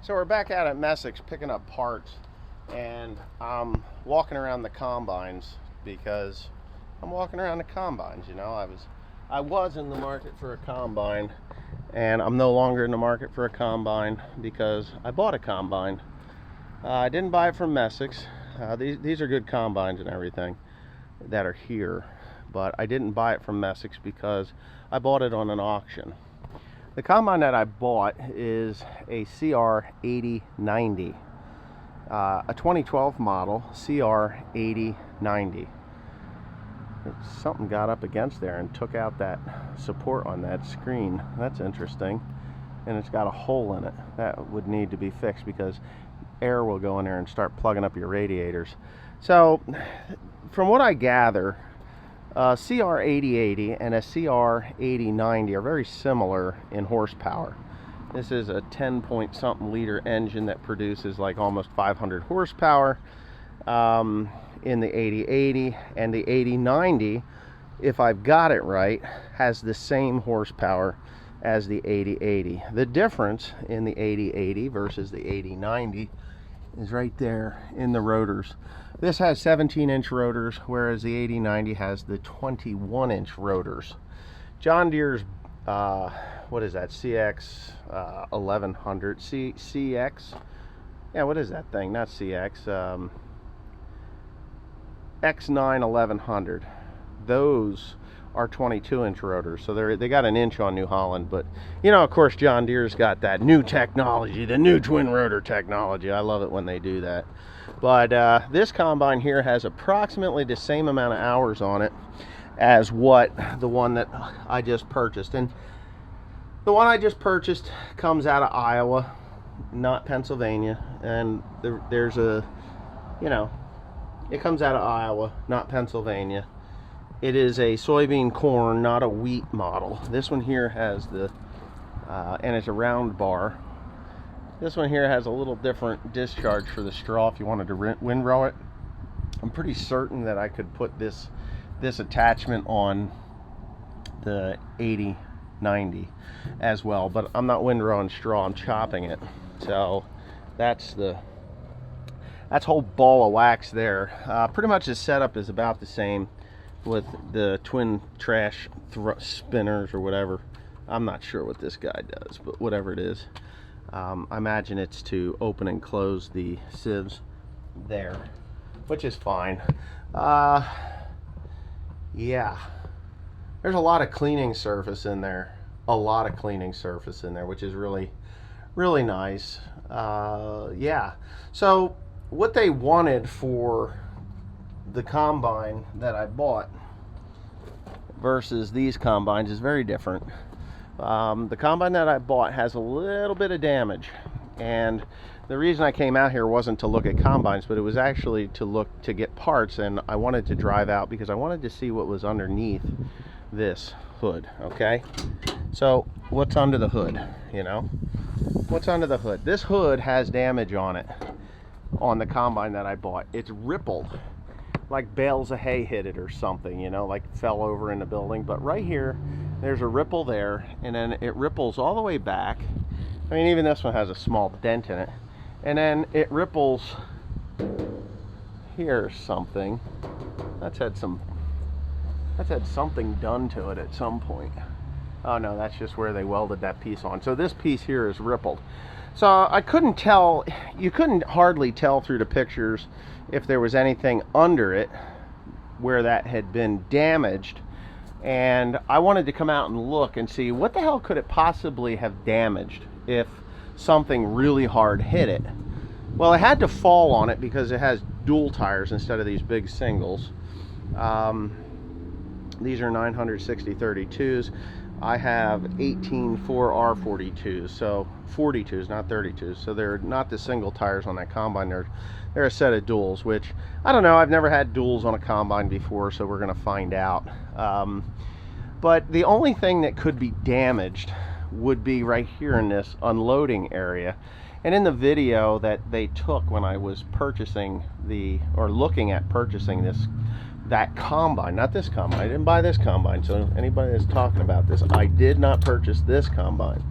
So we're back out at Messick's picking up parts, and I'm walking around the combines because I'm walking around the combines. You know, I was in the market for a combine, and I'm no longer in the market for a combine because I bought a combine. I didn't buy it from Messick's. These are good combines and everything that are here, but I didn't buy it from Messick's because I bought it on an auction. The combine that I bought is a CR8090, a 2012 model CR8090. Something got up against there and took out that support on that screen. That's interesting. And it's got a hole in it. That would need to be fixed because air will go in there and start plugging up your radiators. So, from what I gather, a CR8080 and a CR8090 are very similar in horsepower. This is a 10 point something liter engine that produces like almost 500 horsepower in the 8080, and the 8090, if I've got it right, has the same horsepower as the 8080. The difference in the 8080 versus the 8090 is right there in the rotors. This has 17-inch rotors, whereas the 8090 has the 21-inch rotors. John Deere's, what is that, CX 1100, CX? Yeah, what is that thing? Not CX, X9 1100. Those are 22-inch rotors, so they got an inch on New Holland. But you know, of course, John Deere's got that new technology, the new twin rotor technology. I love it when they do that. But this combine here has approximately the same amount of hours on it as what the one that I just purchased. And the one I just purchased comes out of Iowa, not Pennsylvania. And there's a, you know, it comes out of Iowa, not Pennsylvania. It is a soybean corn, not a wheat model. This one here has the, and it's a round bar. This one here has a little different discharge for the straw if you wanted to windrow it. I'm pretty certain that I could put this attachment on the 8090 as well, but I'm not windrowing straw, I'm chopping it. So that's whole ball of wax there. Pretty much the setup is about the same with the twin trash spinners or whatever. I'm not sure what this guy does, but whatever it is, I imagine it's to open and close the sieves there, which is fine. Yeah, there's a lot of cleaning surface in there, which is really nice. Yeah, so what they wanted for the combine that I bought versus these combines is very different. The combine that I bought has a little bit of damage, and the reason I came out here wasn't to look at combines, but it was actually to get parts. And I wanted to drive out because I wanted to see what was underneath this hood. Okay, so what's under the hood? You know, what's under the hood? This hood has damage on it, on the combine that I bought. It's rippled, like bales of hay hit it or something, you know, like fell over in the building. But right here, there's a ripple there, and then it ripples all the way back. I mean, even this one has a small dent in it, and then it ripples here or something. That's had something done to it at some point. Oh no, that's just where they welded that piece on. So this piece here is rippled. So I couldn't tell, you couldn't hardly tell through the pictures if there was anything under it where that had been damaged. And I wanted to come out and look and see what the hell could it possibly have damaged if something really hard hit it. Well, it had to fall on it because it has dual tires instead of these big singles. These are 960/32s. I have 18 4R42s, so 42s, not 32s. So they're not the single tires on that combine. They're a set of duals, which I don't know. I've never had duals on a combine before, so we're going to find out. But the only thing that could be damaged would be right here in this unloading area. And in the video that they took when I was purchasing looking at purchasing that combine, not this combine, I didn't buy this combine, so anybody that's talking about this, I did not purchase this combine.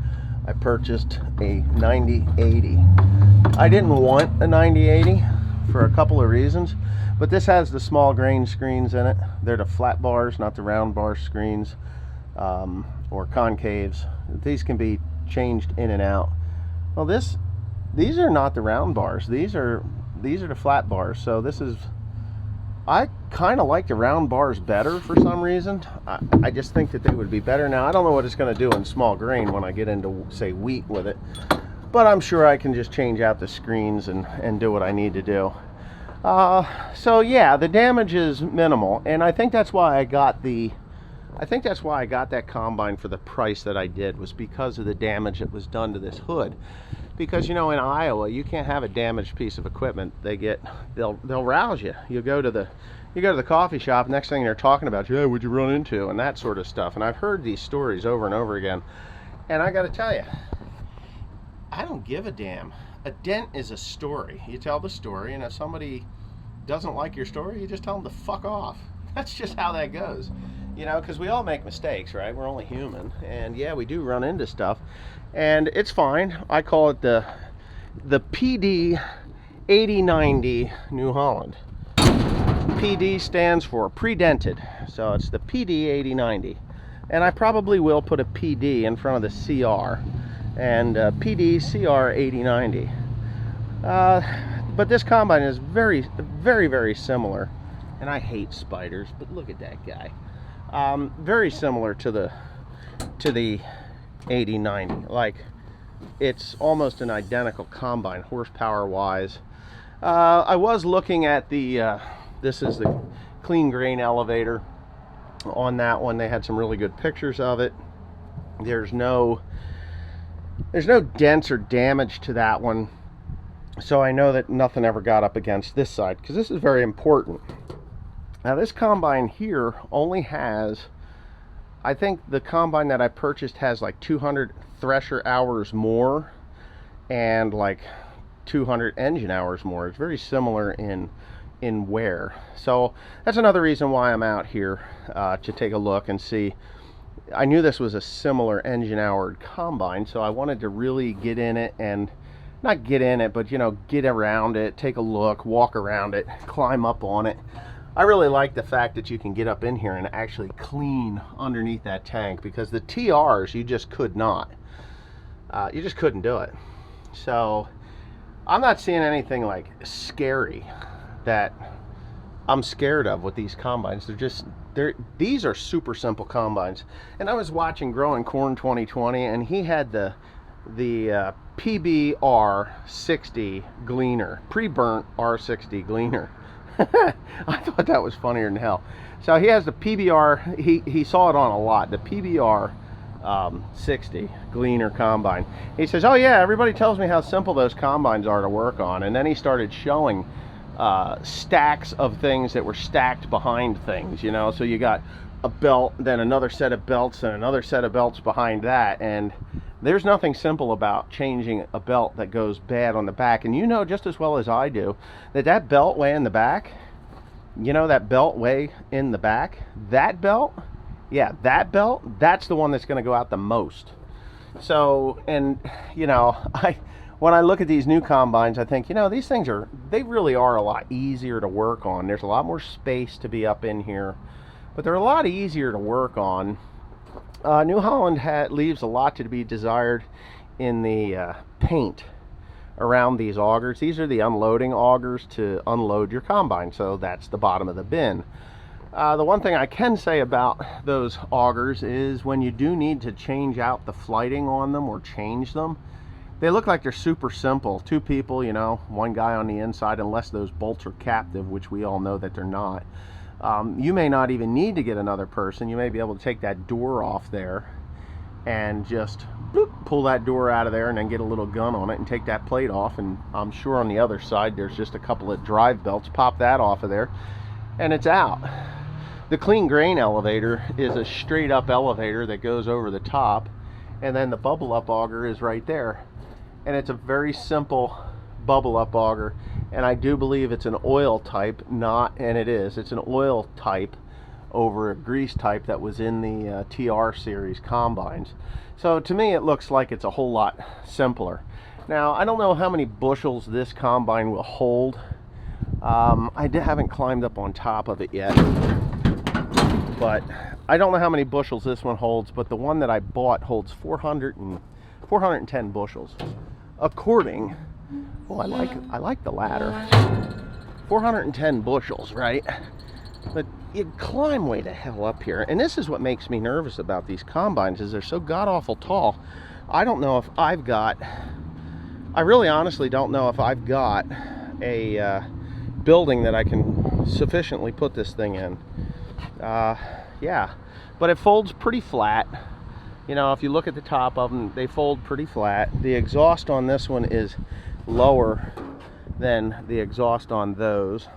I purchased a 9080. I didn't want a 9080 for a couple of reasons, but this has the small grain screens in it. They're the flat bars, not the round bar screens, or concaves. These can be changed in and out. Well, these are not the round bars. These are the flat bars. So this is, I kind of like the round bars better for some reason. I just think that they would be better. Now, I don't know what it's going to do in small grain when I get into, say, wheat with it, but I'm sure I can just change out the screens and do what I need to do. So yeah, the damage is minimal, and I think that's why I got that combine for the price that I did, was because of the damage that was done to this hood. Because, you know, in Iowa, you can't have a damaged piece of equipment. They'll rouse you. You go to the coffee shop, next thing they're talking about, yeah, what'd you run into, and that sort of stuff. And I've heard these stories over and over again, and I got to tell you, I don't give a damn. A dent is a story. You tell the story, and if somebody doesn't like your story, you just tell them to fuck off. That's just how that goes. You know, because we all make mistakes, right? We're only human, and yeah, we do run into stuff, and it's fine. I call it the PD 8090 New Holland. PD stands for pre-dented, so it's the PD 8090, and I probably will put a PD in front of the CR, and PD CR 8090. But this combine is very, very, very similar, and I hate spiders, but look at that guy. Very similar to the 8090. Like, it's almost an identical combine horsepower wise. I was looking at the this is the clean grain elevator. On that one, they had some really good pictures of it. There's no dents or damage to that one, so I know that nothing ever got up against this side, because this is very important. Now, this combine here only has, I think the combine that I purchased has like 200 thresher hours more and like 200 engine hours more. It's very similar in wear. So that's another reason why I'm out here to take a look and see. I knew this was a similar engine houred combine, so I wanted to really get in it, and not get in it, but, you know, get around it, take a look, walk around it, climb up on it. I really like the fact that you can get up in here and actually clean underneath that tank, because the TRs, you just could not. You just couldn't do it. So I'm not seeing anything like scary that I'm scared of with these combines. These are super simple combines. And I was watching Growing Corn 2020, and he had the PB R60 gleaner, pre-burnt R60 gleaner. I thought that was funnier than hell. So he has the PBR, he saw it on a lot, the PBR 60 gleaner combine. He says, oh yeah, everybody tells me how simple those combines are to work on. And then he started showing stacks of things that were stacked behind things, you know. So you got a belt, then another set of belts, and another set of belts behind that, and there's nothing simple about changing a belt that goes bad on the back. And you know just as well as I do that belt way in the back, you know, that belt way in the back, that belt, yeah, that belt, that's the one that's going to go out the most. So, and you know, when I look at these new combines, I think, you know, these things they really are a lot easier to work on. There's a lot more space to be up in here, but they're a lot easier to work on. New Holland leaves a lot to be desired in the paint around these augers. These are the unloading augers to unload your combine, so that's the bottom of the bin. The one thing I can say about those augers is when you do need to change out the flighting on them or change them, they look like they're super simple. Two people, you know, one guy on the inside, unless those bolts are captive, which we all know that they're not. You may not even need to get another person. You may be able to take that door off there and just bloop, pull that door out of there, and then get a little gun on it and take that plate off. And I'm sure on the other side there's just a couple of drive belts. Pop that off of there and it's out. The clean grain elevator is a straight up elevator that goes over the top, and then the bubble up auger is right there, and it's a very simple bubble up auger. And I do believe it's an oil type, and it's an oil type over a grease type that was in the TR series combines. So to me, it looks like it's a whole lot simpler. Now, I don't know how many bushels this combine will hold. I haven't climbed up on top of it yet, but I don't know how many bushels this one holds, but the one that I bought holds 410 bushels. According, oh, I like the ladder. 410 bushels, right? But you climb way the hell up here, and this is what makes me nervous about these combines, is they're so god-awful tall. I don't know if I really honestly don't know if I've got a building that I can sufficiently put this thing in. Yeah, but it folds pretty flat. You know, if you look at the top of them, they fold pretty flat. The exhaust on this one is lower than the exhaust on those.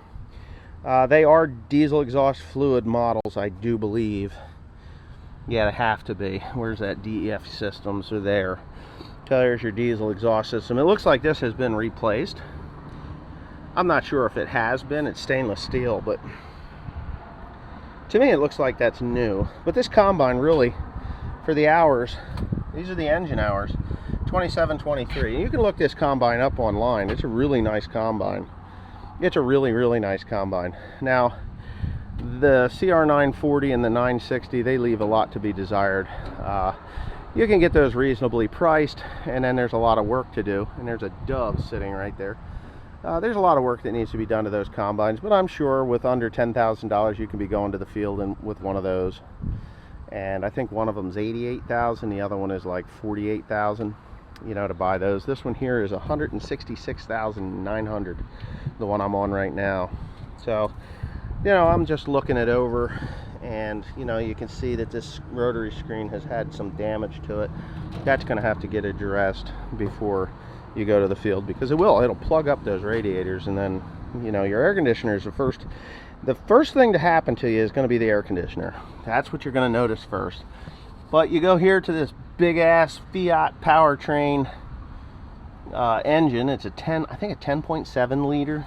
They are diesel exhaust fluid models, I do believe. Yeah, they have to be. Where's that DEF systems are there? There's your diesel exhaust system. It looks like this has been replaced. I'm not sure if it has been. It's stainless steel, but to me it looks like that's new. But this combine really, for the hours, these are the engine hours, 27:23. You can look this combine up online. It's a really nice combine. It's a really, really nice combine. Now, the CR940 and the 960, they leave a lot to be desired. You can get those reasonably priced, and then there's a lot of work to do. And there's a dove sitting right there. There's a lot of work that needs to be done to those combines, but I'm sure with under $10,000 you can be going to the field and with one of those. And I think one of them's $88,000, the other one is like $48,000, you know, to buy those. This one here is $166,900, the one I'm on right now. So, you know, I'm just looking it over, and you know, you can see that this rotary screen has had some damage to it. That's going to have to get addressed before you go to the field, because it'll plug up those radiators, and then, you know, your air conditioner is the first thing to happen to you is going to be the air conditioner. That's what you're going to notice first. But you go here to this big ass Fiat powertrain engine. It's I think a 10.7 liter.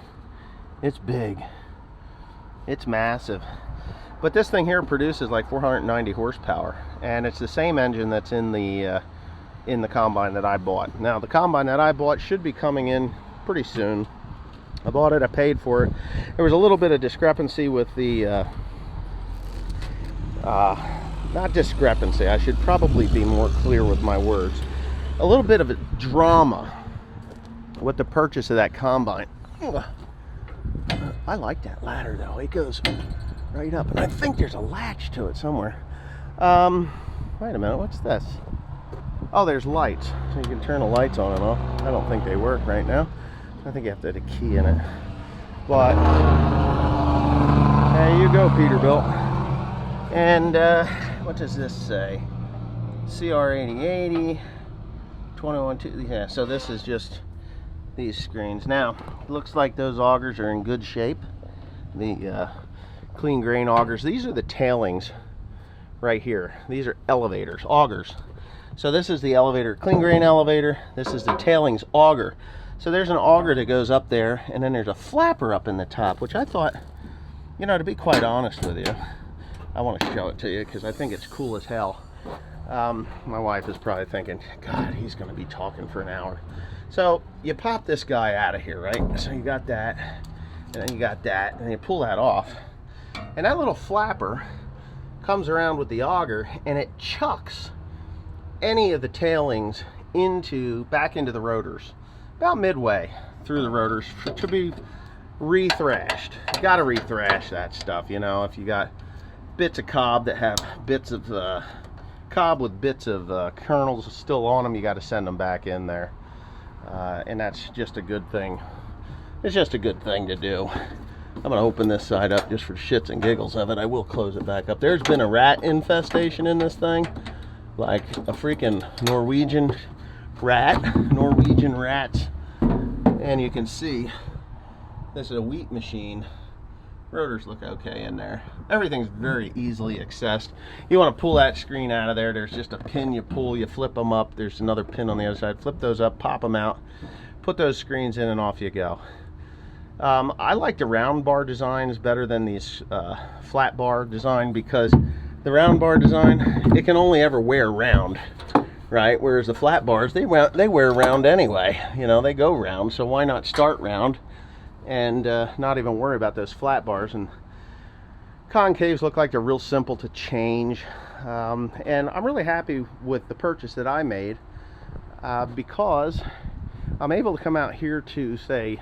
It's big. It's massive. But this thing here produces like 490 horsepower, and it's the same engine that's in the combine that I bought. Now, the combine that I bought should be coming in pretty soon. I bought it, I paid for it. There was a little bit of discrepancy with the not discrepancy, I should probably be more clear with my words. A little bit of a drama with the purchase of that combine. I like that ladder though. It goes right up, and I think there's a latch to it somewhere. Wait a minute, what's this? Oh, there's lights, so you can turn the lights on and off. I don't think they work right now. I think you have to have a key in it. But there you go, Peterbilt. And what does this say? CR8080 21.2. Yeah, so this is just these screens. Now, looks like those augers are in good shape. The clean grain augers. These are the tailings right here. These are elevators, augers. So this is the elevator, clean grain elevator. This is the tailings auger. So there's an auger that goes up there, and then there's a flapper up in the top, which I thought, you know, to be quite honest with you, I want to show it to you because I think it's cool as hell. My wife is probably thinking, God, he's going to be talking for an hour. So you pop this guy out of here, right? So you got that, and then you got that, and then you pull that off. And that little flapper comes around with the auger, and it chucks any of the tailings back into the rotors, about midway through the rotors to be rethrashed. You got to rethrash that stuff, you know. If you got bits of cob that have bits of cob with bits of kernels still on them, you got to send them back in there, and that's just a good thing. It's just a good thing to do. I'm gonna open this side up just for shits and giggles of it. I will close it back up. There's been a rat infestation in this thing, like a freaking Norwegian rats, and you can see this is a wheat machine. Rotors look okay in there. Everything's very easily accessed. You want to pull that screen out of there. There's just a pin you pull, you flip them up. There's another pin on the other side. Flip those up, pop them out, put those screens in, and off you go. I like the round bar designs better than these flat bar design, because the round bar design, it can only ever wear round, right? Whereas the flat bars, they wear round anyway. You know, they go round, so why not start round and not even worry about those flat bars? And concaves look like they're real simple to change, and I'm really happy with the purchase that I made, because I'm able to come out here to, say,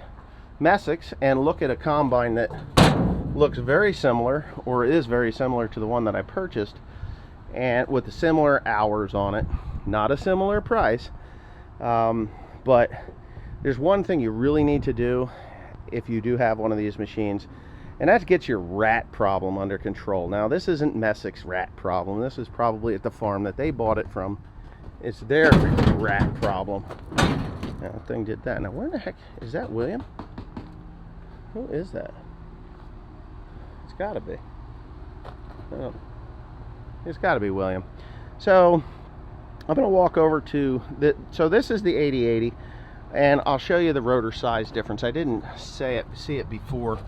Messick's and look at a combine that looks very similar, or is very similar to the one that I purchased, and with the similar hours on it, not a similar price. But there's one thing you really need to do if you do have one of these machines, and that gets your rat problem under control. Now, this isn't Messick's rat problem. This is probably at the farm that they bought it from. It's their rat problem. Now, the thing did that. Now, where the heck is that, William? Who is that? It's got to be. Oh, it's got to be William. So I'm going to walk over to the. So this is the 8080, and I'll show you the rotor size difference. I didn't see it before,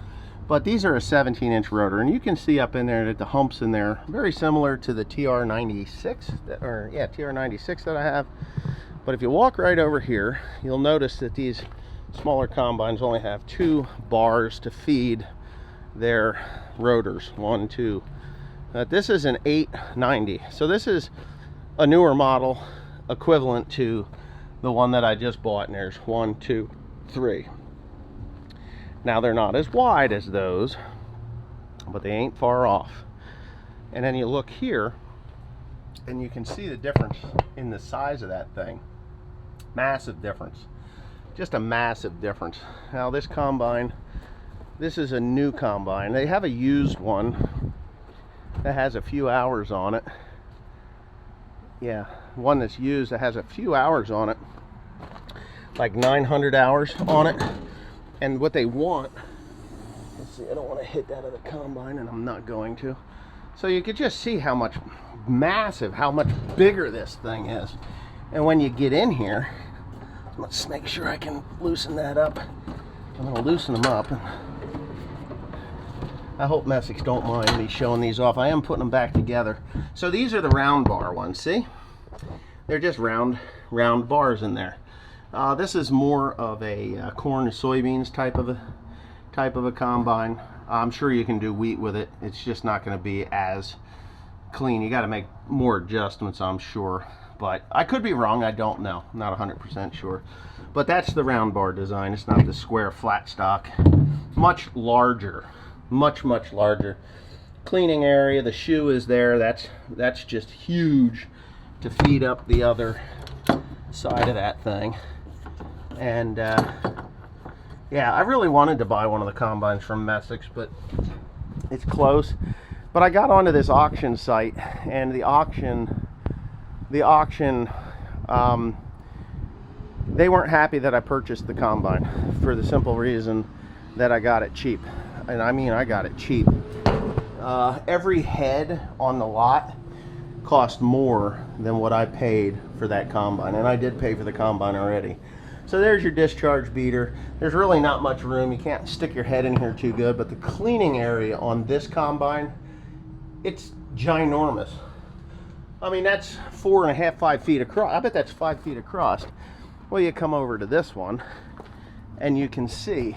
but these are a 17-inch rotor, and you can see up in there that the humps in there very similar to the TR96, TR96 that I have. But if you walk right over here, you'll notice that these smaller combines only have 2 bars to feed their rotors. 1, 2. This is an 890, so this is a newer model equivalent to the one that I just bought, and there's 1, 2, 3. Now, they're not as wide as those, but they ain't far off. And then you look here and you can see the difference in the size of that thing. Massive difference, just a massive difference. Now, this combine, this is a new combine. They have a used one that has a few hours on it. Yeah, one that's used that has a few hours on it, like 900 hours on it. And what they want, let's see, I don't want to hit that other combine, and I'm not going to. So you could just see how much how much bigger this thing is. And when you get in here, let's make sure I can loosen that up. I'm going to loosen them up. I hope Messick's don't mind me showing these off. I am putting them back together. So these are the round bar ones, see? They're just round bars in there. This is more of a corn and soybeans type of a combine. I'm sure you can do wheat with it. It's just not going to be as clean. You got to make more adjustments, I'm sure. But I could be wrong. I don't know. I'm not 100% sure. But that's the round bar design. It's not the square flat stock. Much larger. Much larger. Cleaning area. The shoe is there. That's just huge to feed up the other side of that thing. And yeah, I really wanted to buy one of the combines from Messick's, but it's close. But I got onto this auction site, and the auction they weren't happy that I purchased the combine, for the simple reason that I got it cheap. And I mean, I got it cheap. Every head on the lot cost more than what I paid for that combine, and I did pay for the combine already. So there's your discharge beater. There's really not much room. You can't stick your head in here too good, but the cleaning area on this combine, it's ginormous. I mean, that's 4.5, 5 feet across. I bet that's 5 feet across. Well, you come over to this one and you can see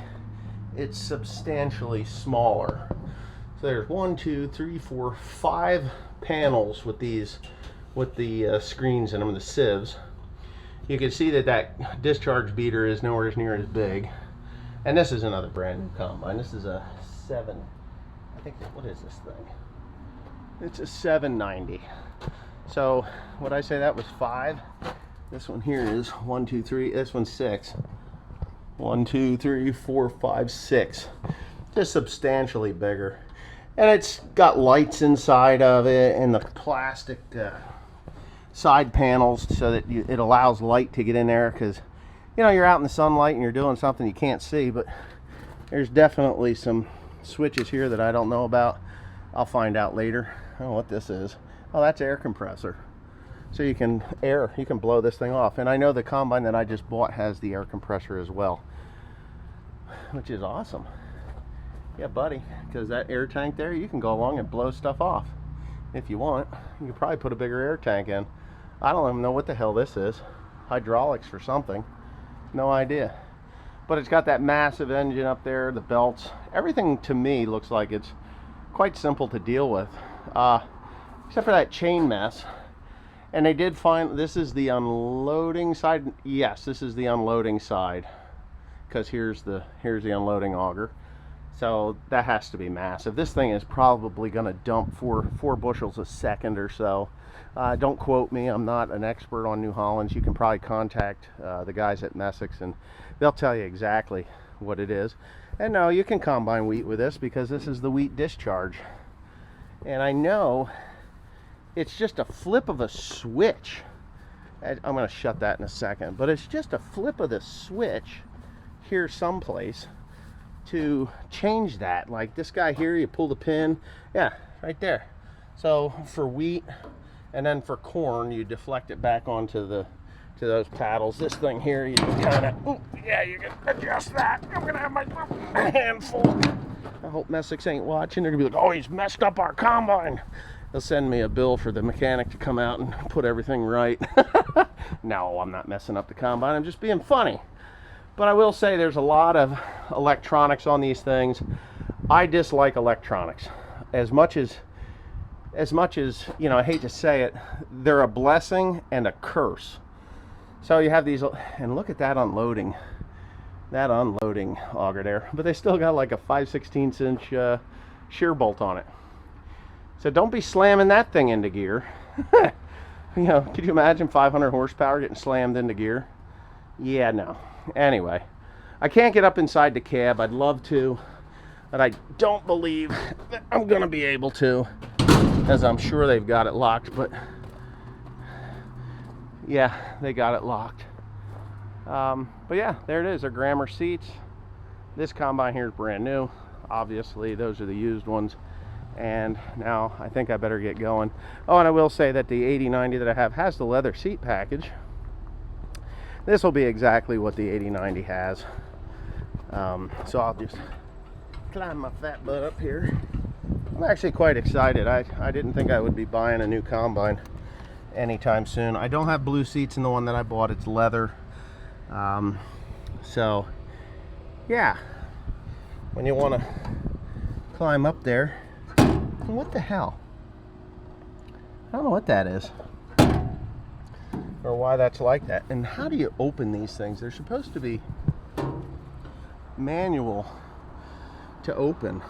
it's substantially smaller. So there's 1, 2, 3, 4, 5 panels with these, with the screens in them, the sieves. You can see that discharge beater is nowhere near as big. And this is another brand new combine. This is a 7, I think, what is this thing? It's a 790. So what I say, that was 5. This one here is 1, 2, 3. This one's 6. 1, 2, 3, 4, 5, 6. Just substantially bigger. And it's got lights inside of it, and the plastic side panels, so that it allows light to get in there, because you know, you're out in the sunlight and you're doing something you can't see. But there's definitely some switches here that I don't know about. I'll find out later. I don't know what this is. Oh, that's air compressor. So you can blow this thing off. And I know the combine that I just bought has the air compressor as well. which is awesome. Yeah, buddy, because that air tank there, you can go along and blow stuff off if you want. You could probably put a bigger air tank in. I don't even know what the hell this is. Hydraulics for something. No idea. But it's got that massive engine up there, the belts. Everything to me looks like it's quite simple to deal with. Except for that chain mess. And they did find, this is the unloading side. Yes, this is the unloading side. Because here's the unloading auger. So that has to be massive. This thing is probably going to dump four bushels a second or so. Don't quote me. I'm not an expert on New Hollands. You can probably contact the guys at Messick's and they'll tell you exactly what it is. And no, you can combine wheat with this because this is the wheat discharge. And I know it's just a flip of a switch. I'm going to shut that in a second. But it's just a flip of the switch here someplace to change that. Like this guy here, you pull the pin, yeah, right there. So for wheat and then for corn, you deflect it back onto to those paddles. This thing here, you kind of, yeah, you can adjust that. I'm gonna have my handful. I hope Messick's ain't watching. They're gonna be like, oh, he's messed up our combine. They'll send me a bill for the mechanic to come out and put everything right. No, I'm not messing up the combine. I'm just being funny. But I will say there's a lot of electronics on these things. I dislike electronics. As much as, you know, I hate to say it, they're a blessing and a curse. So you have these, and look at that unloading auger there. But they still got like a 5/16 inch shear bolt on it. So don't be slamming that thing into gear. You know, could you imagine 500 horsepower getting slammed into gear? Yeah, no. Anyway, I can't get up inside the cab. I'd love to, but I don't believe that I'm gonna be able to, as I'm sure they've got it locked. But yeah, they got it locked. But yeah, there it is. They're Grammer seats. This combine here is brand new. Obviously, those are the used ones. And now I think I better get going. Oh, and I will say that the 8090 that I have has the leather seat package. This will be exactly what the 8090 has. So I'll just climb my fat butt up here. I'm actually quite excited. I didn't think I would be buying a new combine anytime soon. I don't have blue seats in the one that I bought. It's leather. So yeah, when you want to climb up there, what the hell? I don't know what that is or why that's like that. And how do you open these things? They're supposed to be manual to open.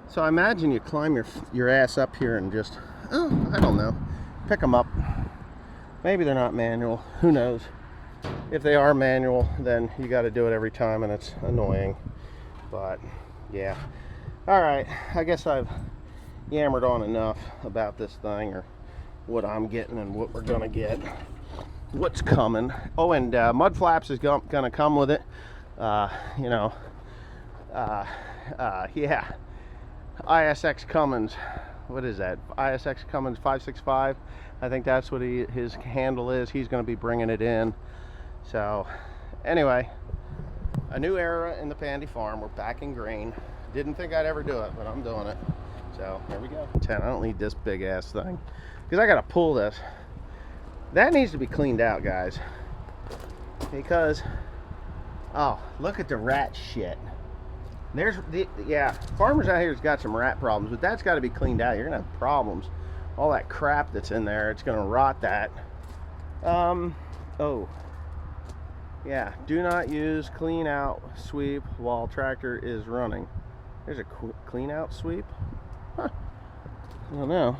So I imagine you climb your ass up here and just, oh, I don't know, pick them up. Maybe they're not manual, who knows. If they are manual, then you got to do it every time and it's annoying. But yeah, all right, I guess I've yammered on enough about this thing, or what I'm getting and what we're gonna get, what's coming. Oh, and mud flaps is gonna come with it. You know, yeah, ISX Cummins, what is that, ISX Cummins 565, I think that's what his handle is. He's going to be bringing it in. So anyway, a new era in the Pandy farm. We're back in grain. Didn't think I'd ever do it, but I'm doing it. So here we go. 10. I don't need this big ass thing because I got to pull this. That needs to be cleaned out, guys, because oh, look at the rat shit. There's the, yeah, farmers out here's got some rat problems, but that's got to be cleaned out. You're gonna have problems. All that crap that's in there, it's gonna rot that. Oh yeah, do not use clean out sweep while tractor is running. There's a clean out sweep, huh. I don't know.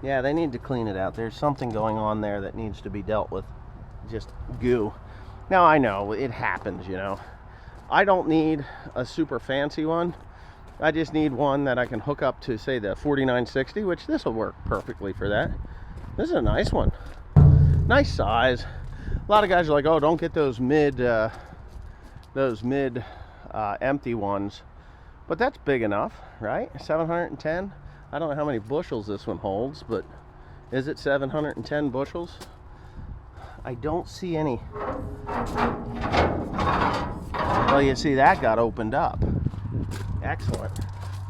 Yeah, they need to clean it out. There's something going on there that needs to be dealt with. Just goo. Now I know it happens, you know. I don't need a super fancy one. I just need one that I can hook up to, say, the 4960, which this will work perfectly for that. This is a nice one. Nice size. A lot of guys are like, oh, don't get those mid empty ones. But that's big enough, right? 710. I don't know how many bushels this one holds, but is it 710 bushels? I don't see any. Well, you see that got opened up. Excellent.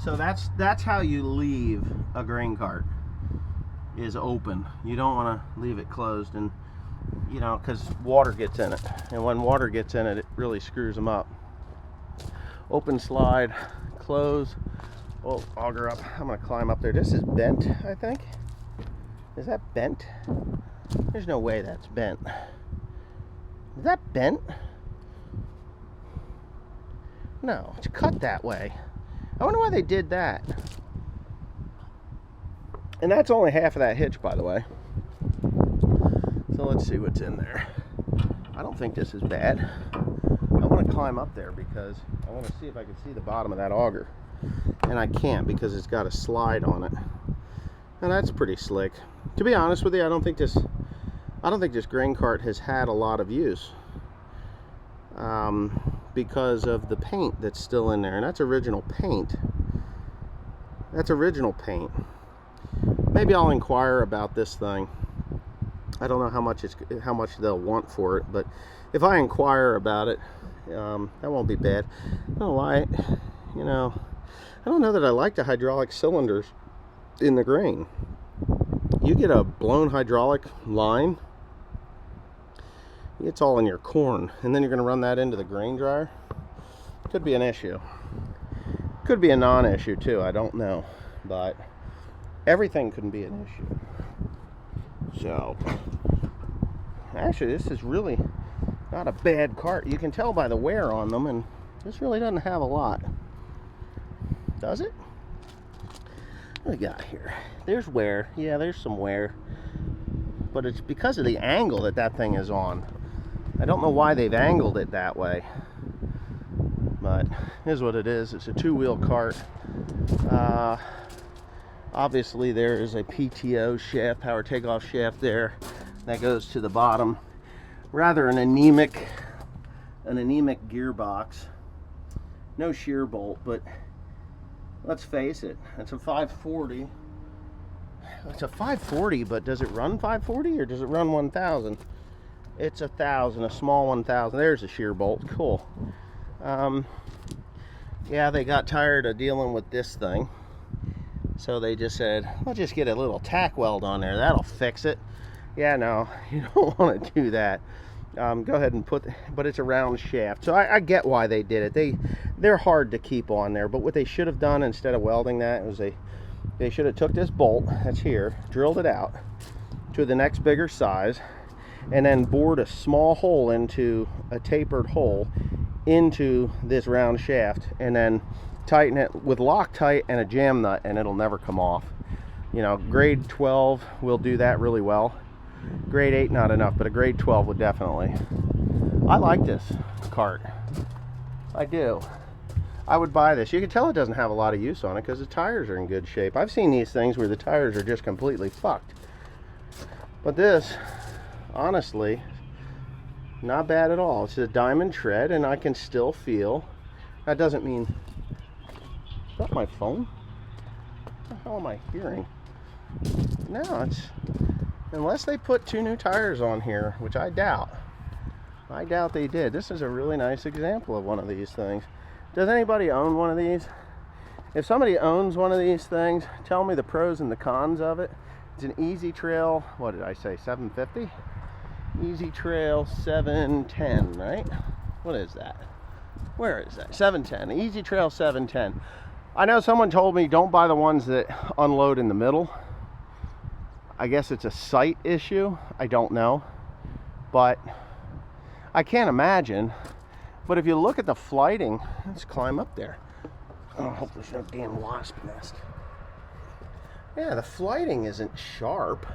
So that's how you leave a grain cart, is open. You don't want to leave it closed, and you know, because water gets in it, and when water gets in it, it really screws them up. Open slide, close. Oh, auger up. I'm gonna climb up there. This is bent, I think. Is that bent? There's no way that's bent. Is that bent? No, it's cut that way. I wonder why they did that. And that's only half of that hitch, by the way. So let's see what's in there. I don't think this is bad. I want to climb up there because I want to see if I can see the bottom of that auger. And I can't because it's got a slide on it. Now that's pretty slick. To be honest with you, I don't think this grain cart has had a lot of use. Because of the paint that's still in there, and that's original paint. That's original paint. Maybe I'll inquire about this thing. I don't know how much they'll want for it, but if I inquire about it, that won't be bad. I don't know why, you know, I don't know that I like the hydraulic cylinders in the grain. You get a blown hydraulic line, it's all in your corn, and then you're going to run that into the grain dryer. Could be an issue. Could be a non-issue too, I don't know, but everything couldn't be an issue. So actually, this is really not a bad cart. You can tell by the wear on them, and this really doesn't have a lot, does it? What do we got here? There's wear. Yeah, there's some wear, but it's because of the angle that thing is on. I don't know why they've angled it that way, but here's what it is. It's a two-wheel cart. Obviously there is a PTO shaft, power takeoff shaft there, that goes to the bottom. Rather an anemic gearbox. No shear bolt, but let's face it, it's a 540. It's a 540, but does it run 540 or does it run 1000? It's 1000, a small 1000. There's a shear bolt. Cool. Yeah, they got tired of dealing with this thing, so they just said, "Let's just get a little tack weld on there. That'll fix it." Yeah, no, you don't want to do that. Go ahead and but it's a round shaft, so I get why they did it. They're hard to keep on there, but what they should have done instead of welding that was they should have took this bolt that's here, drilled it out to the next bigger size, and then bored a small hole into a tapered hole into this round shaft, and then tighten it with Loctite and a jam nut, and it'll never come off. You know, grade 12 will do that really well. Grade 8 not enough, but a grade 12 would definitely. I like this cart. I do. I would buy this. You can tell it doesn't have a lot of use on it because the tires are in good shape. I've seen these things where the tires are just completely fucked. But this, honestly, not bad at all. It's a diamond tread, and I can still feel. That doesn't mean. Is that my phone? What the hell am I hearing? No, it's. Unless they put 2 new tires on here, which I doubt. I doubt they did. This is a really nice example of one of these things. Does anybody own one of these? If somebody owns one of these things, tell me the pros and the cons of it. It's an Easy Trail, what did I say, 750? Easy Trail 710, right? What is that? Where is that? 710, Easy Trail 710. I know someone told me don't buy the ones that unload in the middle. I guess it's a sight issue. I don't know. But I can't imagine. But if you look at the flighting, let's climb up there. Oh, I hope there's no damn wasp nest. Yeah, the flighting isn't sharp.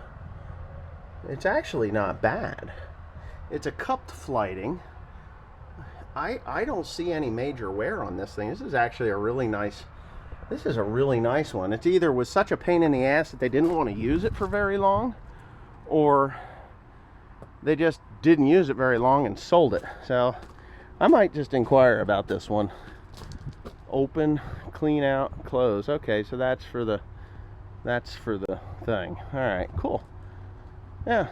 It's actually not bad. It's a cupped flighting. I don't see any major wear on this thing. This is actually a really nice one. It's either was such a pain in the ass that they didn't want to use it for very long, or they just didn't use it very long and sold it. So I might just inquire about this one. Open, clean out, close. Okay, so that's for the thing. All right, cool. Yeah,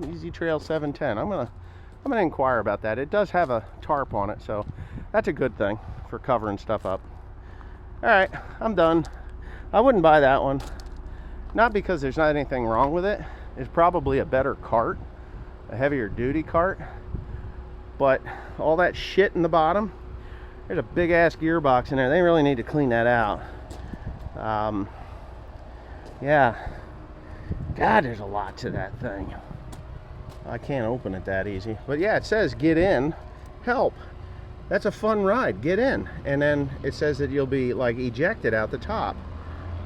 Easy Trail 710. I'm gonna inquire about that. It does have a tarp on it, so That's a good thing for covering stuff up. All right, I'm done. I wouldn't buy that one. Not because there's not anything wrong with it. It's probably a better cart, a heavier duty cart. But all that shit in the bottom, there's a big ass gearbox in there. They really need to clean that out. Yeah. God, there's a lot to that thing. I can't open it that easy. But yeah, it says get in, help. That's a fun ride, get in. And then it says that you'll be like ejected out the top.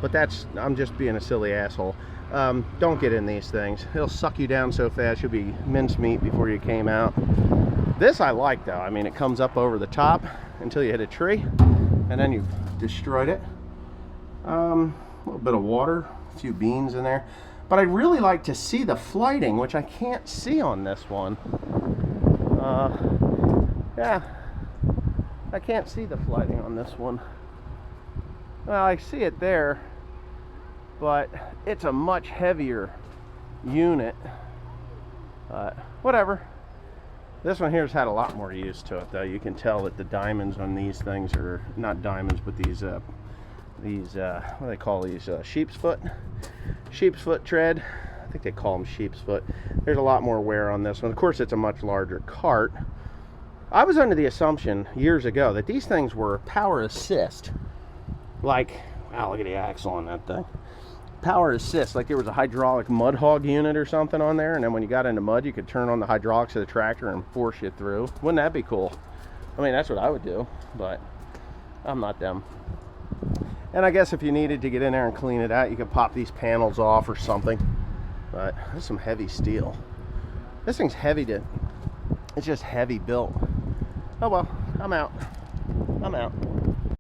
But that's, I'm just being a silly asshole. Don't get in these things. It'll suck you down so fast you'll be mincemeat before you came out. This I like though. I mean, it comes up over the top until you hit a tree, and then you've destroyed it. A little bit of water, a few beans in there. But I'd really like to see the flighting, which I can't see on this one. Yeah, I can't see the flighting on this one. Well, I see it there, but it's a much heavier unit. Whatever. This one here's had a lot more use to it, though. You can tell that the diamonds on these things are not diamonds, but these what do they call these? Sheep's foot tread. I think they call them sheep's foot. There's a lot more wear on this one. Of course, it's a much larger cart. I was under the assumption years ago that these things were power assist. Like, wow, look at the axle on that thing. Power assist, like there was a hydraulic mud hog unit or something on there, and then when you got into mud, you could turn on the hydraulics of the tractor and force you through. Wouldn't that be cool? I mean, that's what I would do, but I'm not them. And I guess if you needed to get in there and clean it out, you could pop these panels off or something. But there's some heavy steel. This thing's heavy to, it's just heavy built. Oh well, I'm out.